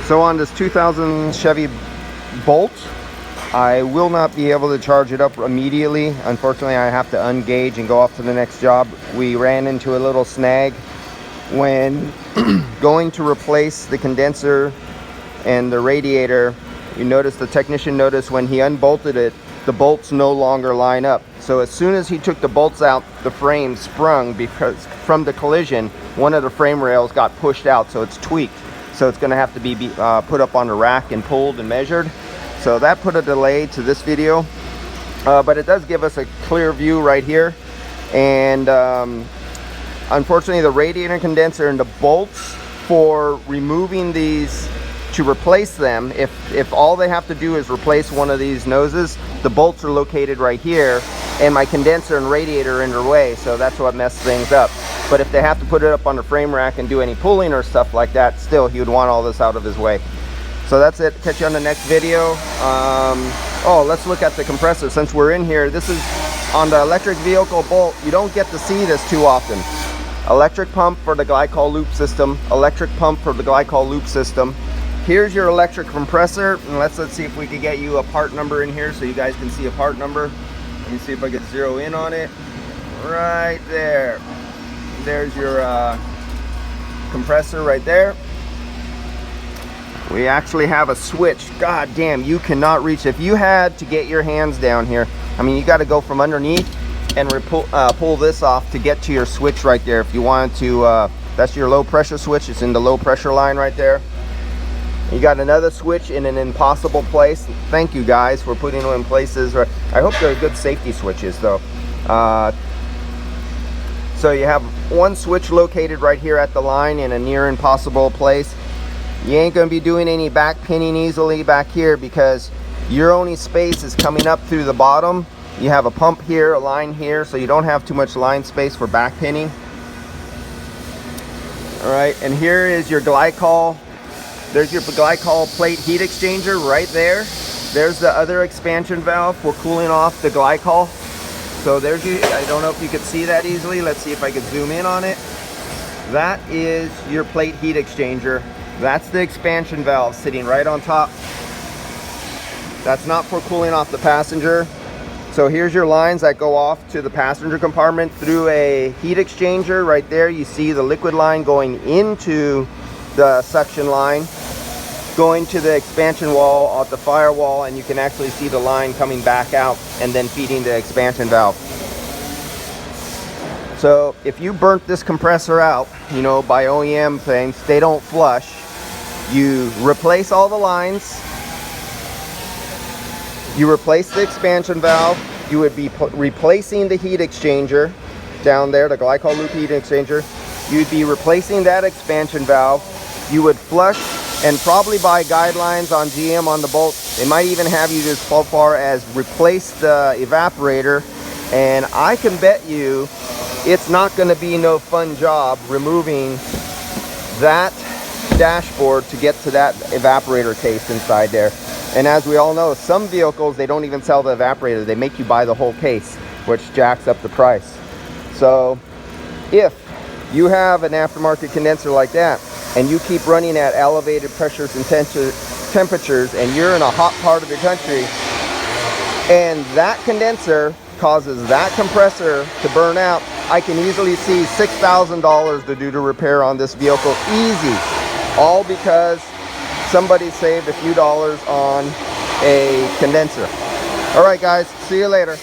So on this 2000 Chevy Bolt, I will not be able to charge it up immediately. Unfortunately, I have to ungauge and go off to the next job. We ran into a little snag when going to replace the condenser and the radiator. You notice the technician noticed when he unbolted it, the bolts no longer line up. So as soon as he took the bolts out, the frame sprung because from the collision, one of the frame rails got pushed out, so it's tweaked. So it's going to have to be put up on the rack and pulled and measured. So that put a delay to this video, but it does give us a clear view right here. And unfortunately, the radiator condenser and the bolts for removing these to replace them, if all they have to do is replace one of these noses, the bolts are located right here, and my condenser and radiator are in their way, so that's what messed things up. But if they have to put it up on the frame rack and do any pulling or stuff like that, still he would want all this out of his way. So that's it. Catch you on the next video. Oh, let's look at the compressor. Since we're in here, this is on the electric vehicle Bolt. You don't get to see this too often. Electric pump for the glycol loop system. Electric pump for the glycol loop system. Here's your electric compressor. And let's see if we can get you a part number in here so you guys can see a part number. Let me see if I can zero in on it. Right there. There's your compressor right there. We actually have a switch. God damn, you cannot reach. If you had to get your hands down here, I mean, you got to go from underneath and pull this off to get to your switch right there. If you wanted to, that's your low pressure switch. It's in the low pressure line right there. You got another switch in an impossible place. Thank you guys for putting them in places. I hope they're good safety switches though. So you have one switch located right here at the line in a near impossible place. You ain't gonna be doing any back pinning easily back here because your only space is coming up through the bottom. You have a pump here, a line here, so you don't have too much line space for back pinning. All right, and here is your glycol. There's your glycol plate heat exchanger right there. There's the other expansion valve for cooling off the glycol. So there's you. I don't know if you could see that easily. Let's see if I could zoom in on it. That is your plate heat exchanger. That's the expansion valve sitting right on top. That's not for cooling off the passenger. So here's your lines that go off to the passenger compartment through a heat exchanger. Right there you see the liquid line going into the suction line, going to the expansion wall at the firewall, and you can actually see the line coming back out and then feeding the expansion valve. So if you burnt this compressor out, you know, by OEM things, they don't flush. You replace all the lines, you replace the expansion valve, you would be replacing the heat exchanger down there, the glycol loop heat exchanger. You'd be replacing that expansion valve. You would flush, and probably by guidelines on GM on the Bolt, they might even have you just so far as replace the evaporator. And I can bet you it's not going to be no fun job removing that dashboard to get to that evaporator case inside there. And as we all know, some vehicles, they don't even sell the evaporator. They make you buy the whole case, which jacks up the price. So if you have an aftermarket condenser like that and you keep running at elevated pressures and temperatures, and you're in a hot part of the country, and that condenser causes that compressor to burn out, I can easily see $6,000 to do the repair on this vehicle. Easy. All because somebody saved a few dollars on a condenser. All right, guys. See you later.